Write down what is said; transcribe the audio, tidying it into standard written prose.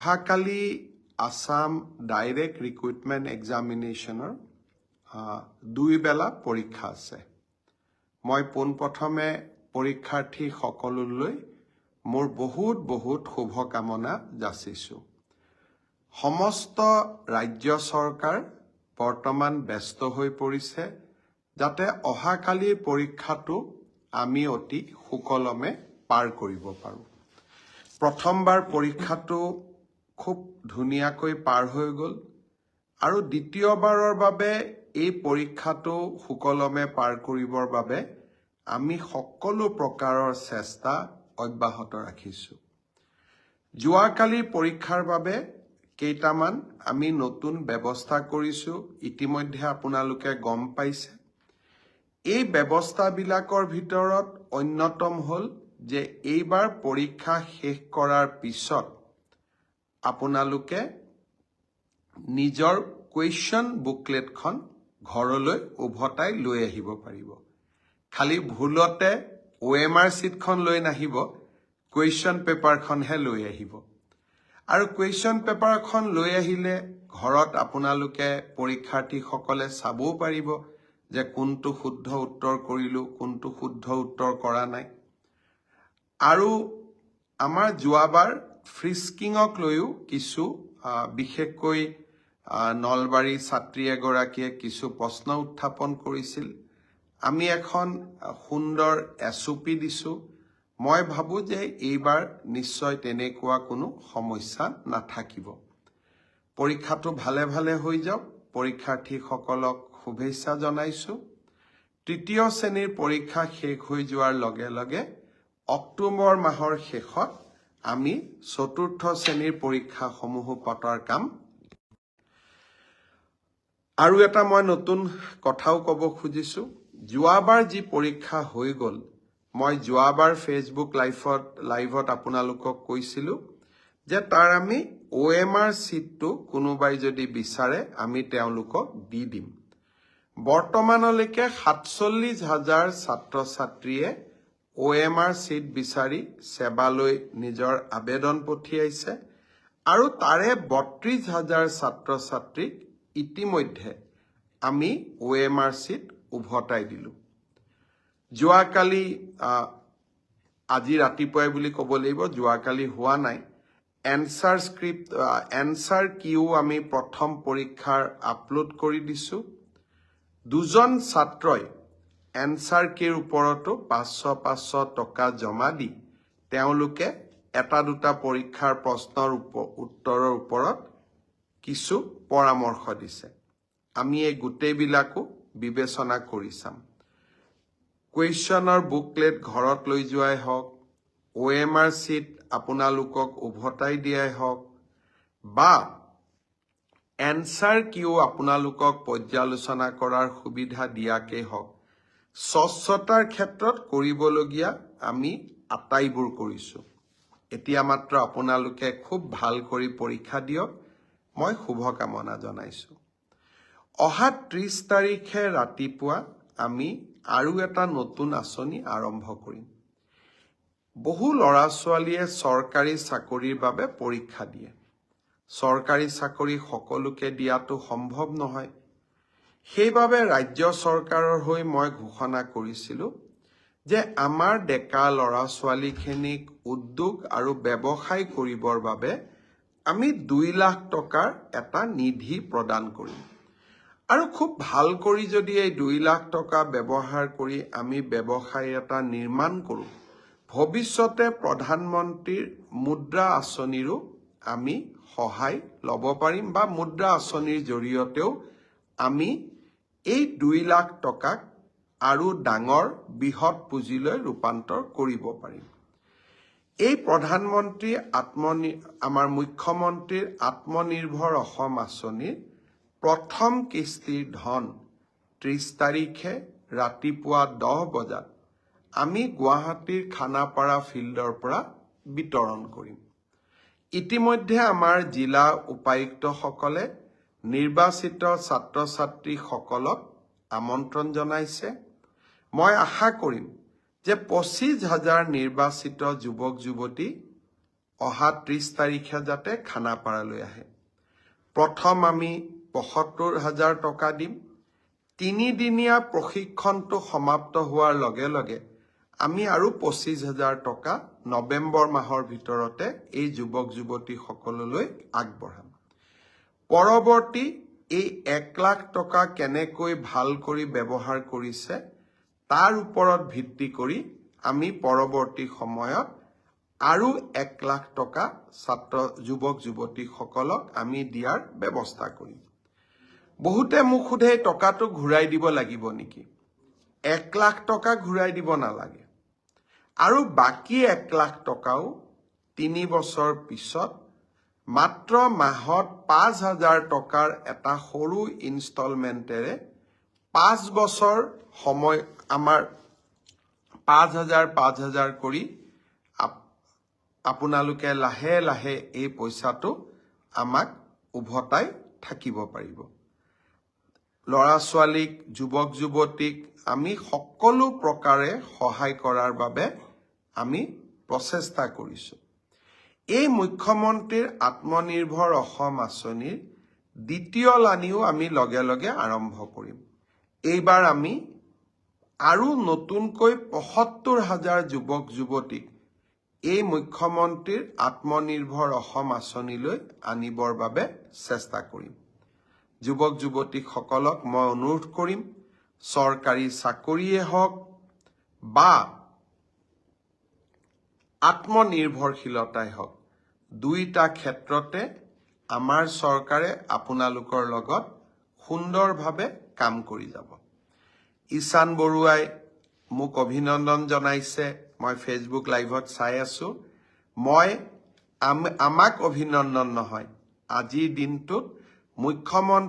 অহাকালি Assam direct recruitment এক্সামিনেশ্যনৰ 2 বেলা পৰীক্ষা আছে। মই পোনপ্ৰথমে পৰীক্ষাৰ্থী সকললৈ মোৰ বহুত শুভকামনা যাচিছোঁ। সমস্ত ৰাজ্য চৰকাৰ বৰ্তমান ব্যস্ত হৈ পৰিছে যাতে অহাকালিৰ পৰীক্ষাটো আমি অতি সুকলমে পাৰ কৰিব পাৰোঁ। প্ৰথমবাৰ পৰীক্ষাটো খুব ধুনীয়াকৈ পাৰ হৈ গ'ল আৰু দ্বিতীয়বাৰৰ বাবে এই পৰীক্ষাটো সুকলমে পাৰ কৰিবৰ বাবে আমি সকলো প্ৰকাৰৰ চেষ্টা অব্যাহত ৰাখিছোঁ। যোৱাকালিৰ পৰীক্ষাৰ বাবে কেইটামান আমি নতুন ব্যৱস্থা কৰিছোঁ, ইতিমধ্যে আপোনালোকে গম পাইছে। এই ব্যৱস্থাবিলাকৰ ভিতৰত অন্যতম হ'ল যে এইবাৰ পৰীক্ষা শেষ কৰাৰ পিছত আপোনালোকে নিজৰ কুৱেশ্যন বুকলেটখন ঘৰলৈ উভতাই লৈ আহিব পাৰিব। খালি ভুলতে OMR চিটখন লৈ নাহিব, কুৱেশ্যন পেপাৰখনহে লৈ আহিব। আৰু কুৱেশ্যন পেপাৰখন লৈ আহিলে ঘৰত আপোনালোকে পৰীক্ষাৰ্থীসকলে চাবও পাৰিব যে কোনটো শুদ্ধ উত্তৰ কৰিলোঁ, কোনটো শুদ্ধ উত্তৰ কৰা নাই। আৰু আমাৰ যোৱাবাৰ ফ্ৰিস্কিঙক লৈও কিছু বিশেষকৈ নলবাৰী ছাত্ৰী এগৰাকীয়ে কিছু প্ৰশ্ন উত্থাপন কৰিছিল। আমি এখন সুন্দৰ SOP দিছোঁ। মই ভাবোঁ যে এইবাৰ নিশ্চয় তেনেকুৱা কোনো সমস্যা নাথাকিব। পৰীক্ষাটো ভালে হৈ যাওক, পৰীক্ষাৰ্থীসকলক শুভেচ্ছা জনাইছোঁ। তৃতীয় শ্ৰেণীৰ পৰীক্ষা শেষ হৈ যোৱাৰ লগে লগে অক্টোবৰ মাহৰ শেষত আমি চতুৰ্থ শ্ৰেণীৰ পৰীক্ষাসমূহ পতাৰ কাম। আৰু এটা মই নতুন কথাও ক'ব খুজিছোঁ। যোৱাবাৰ যি পৰীক্ষা হৈ গ'ল, মই যোৱাবাৰ ফেচবুক লাইভত আপোনালোকক কৈছিলোঁ যে তাৰ আমি OMR চিটটো কোনোবাই যদি বিচাৰে আমি তেওঁলোকক দি দিম। বৰ্তমানলৈকে 47,000 ছাত্ৰ ছাত্ৰীয়ে OMR চিট বিচাৰি সেৱালৈ নিজৰ আবেদন পঠিয়াইছে আৰু তাৰে 32,000 ছাত্ৰ ছাত্ৰীক ইতিমধ্যে আমি OMR চিট উভতাই দিলোঁ। যোৱাকালি আজি ৰাতিপুৱাই বুলি ক'ব লাগিব, যোৱাকালি হোৱা নাই, এনচাৰ কিউ আমি প্ৰথম পৰীক্ষাৰ আপলোড কৰি দিছোঁ। 2জন ছাত্ৰই এনচাৰ কিৰ ওপৰতো 500 টকা জমা দি তেওঁলোকে এটা দুটা পৰীক্ষাৰ প্ৰশ্নৰ উত্তৰৰ ওপৰত কিছু পৰামৰ্শ দিছে। আমি এই গোটেইবিলাকো বিবেচনা কৰি চাম। কুৱেশ্যনৰ বুকলেট ঘৰত লৈ যোৱাই হওক, OMR চিট আপোনালোকক উভতাই দিয়াই হওক, বা এনচাৰ কিউ আপোনালোকক পৰ্যালোচনা কৰাৰ সুবিধা দিয়াকেই হওক, স্বচ্ছতাৰ ক্ষেত্ৰত কৰিবলগীয়া আমি আটাইবোৰ কৰিছোঁ। এতিয়া মাত্ৰ আপোনালোকে খুব ভাল কৰি পৰীক্ষা দিয়ক, মই শুভকামনা জনাইছোঁ। অহা 30 তাৰিখে ৰাতিপুৱা আমি আৰু এটা নতুন আঁচনি আৰম্ভ কৰিম। বহু ল'ৰা ছোৱালীয়ে চৰকাৰী চাকৰিৰ বাবে পৰীক্ষা দিয়ে। চৰকাৰী চাকৰি সকলোকে দিয়াটো সম্ভৱ নহয়। সেইবাবে ৰাজ্য চৰকাৰৰ হৈ মই ঘোষণা কৰিছিলোঁ যে আমাৰ ডেকা ল'ৰা ছোৱালীখিনিক উদ্যোগ আৰু ব্যৱসায় কৰিবৰ বাবে আমি 2 লাখ টকাৰ এটা নিধি প্ৰদান কৰিম। আৰু খুব ভাল কৰি যদি এই 2 লাখ টকা ব্যৱহাৰ কৰি আমি ব্যৱসায় এটা নিৰ্মাণ কৰোঁ, ভৱিষ্যতে প্ৰধানমন্ত্ৰীৰ মুদ্ৰা আঁচনিৰো আমি সহায় ল'ব পাৰিম বা মুদ্ৰা আঁচনিৰ জৰিয়তেও আমি এই 2 লাখ টকাক আৰু ডাঙৰ বৃহৎ পুঁজিলৈ ৰূপান্তৰ কৰিব পাৰিম। এই প্ৰধানমন্ত্ৰী আমাৰ মুখ্যমন্ত্ৰীৰ আত্মনিৰ্ভৰ অসম আঁচনিৰ প্ৰথম কিস্তিৰ ধন 30 তাৰিখে ৰাতিপুৱা 10 বজাত আমি গুৱাহাটীৰ খানাপাৰা ফিল্ডৰ পৰা বিতৰণ কৰিম। ইতিমধ্যে আমাৰ জিলা উপায়ুক্তসকলে নিৰ্বাচিত ছাত্ৰ ছাত্ৰীসকলক আমন্ত্ৰণ জনাইছে। মই আশা কৰিম যে 25,000 নিৰ্বাচিত যুৱক যুৱতী অহা 30 তাৰিখে যাতে খানাপাৰালৈ আহে। প্ৰথম আমি ৭৫,০০০ টকা দিম। 3 দিনীয়া প্ৰশিক্ষণটো সমাপ্ত হোৱাৰ লগে লগে আমি আৰু 25,০০০ টকা নৱেম্বৰ মাহৰ ভিতৰতে এই যুৱক যুৱতীসকললৈ আগবঢ়াম। পৰৱৰ্তী এই 1 লাখ টকা কেনেকৈ ভাল কৰি ব্যৱহাৰ কৰিছে তাৰ ওপৰত ভিত্তি কৰি আমি পৰৱৰ্তী সময়ত আৰু 1 লাখ টকা যুৱক যুৱতীসকলক আমি দিয়াৰ ব্যৱস্থা কৰিম। বহুতে মোক সোধে টকাটো ঘূৰাই দিব লাগিব নেকি? 1 লাখ টকা ঘূৰাই দিব নালাগে। আৰু বাকী 1 লাখ টকাও 3 বছৰ পিছত মাত্ৰ মাহত 5,000 টকাৰ এটা সৰু ইনষ্টলমেণ্টেৰে 5 বছৰ সময় আমাৰ 5,000 কৰি আপোনালোকে লাহে লাহে এই পইচাটো আমাক উভতাই থাকিব পাৰিব। ল'ৰা ছোৱালীক, যুৱক যুৱতীক আমি সকলো প্ৰকাৰে সহায় কৰাৰ বাবে আমি প্ৰচেষ্টা কৰিছোঁ। এই মুখ্যমন্ত্ৰীৰ আত্মনিৰ্ভৰ অসম আঁচনিৰ দ্বিতীয় লানিও আমি লগে লগে আৰম্ভ কৰিম। এইবাৰ আমি আৰু নতুনকৈ ৭৫,০০০ যুৱক যুৱতীক এই মুখ্যমন্ত্ৰীৰ আত্মনিৰ্ভৰ অসম আঁচনিলৈ আনিবৰ বাবে চেষ্টা কৰিম। যুৱক যুৱতীসকলক মই অনুৰোধ কৰিম, চৰকাৰী চাকৰিয়ে হওক বা আত্মনিৰ্ভৰশীলতাই হওক, দুইটা ক্ষেত্ৰতে আমাৰ চৰকাৰে আপোনালোকৰ লগত সুন্দৰভাৱে কাম কৰি যাব। ঈশান বৰুৱাই মোক অভিনন্দন জনাইছে, মই ফেচবুক লাইভত চাই আছো। আমাক অভিনন্দন নহয়, আজিৰ দিনটোত মুখ্যমন্ত্ৰী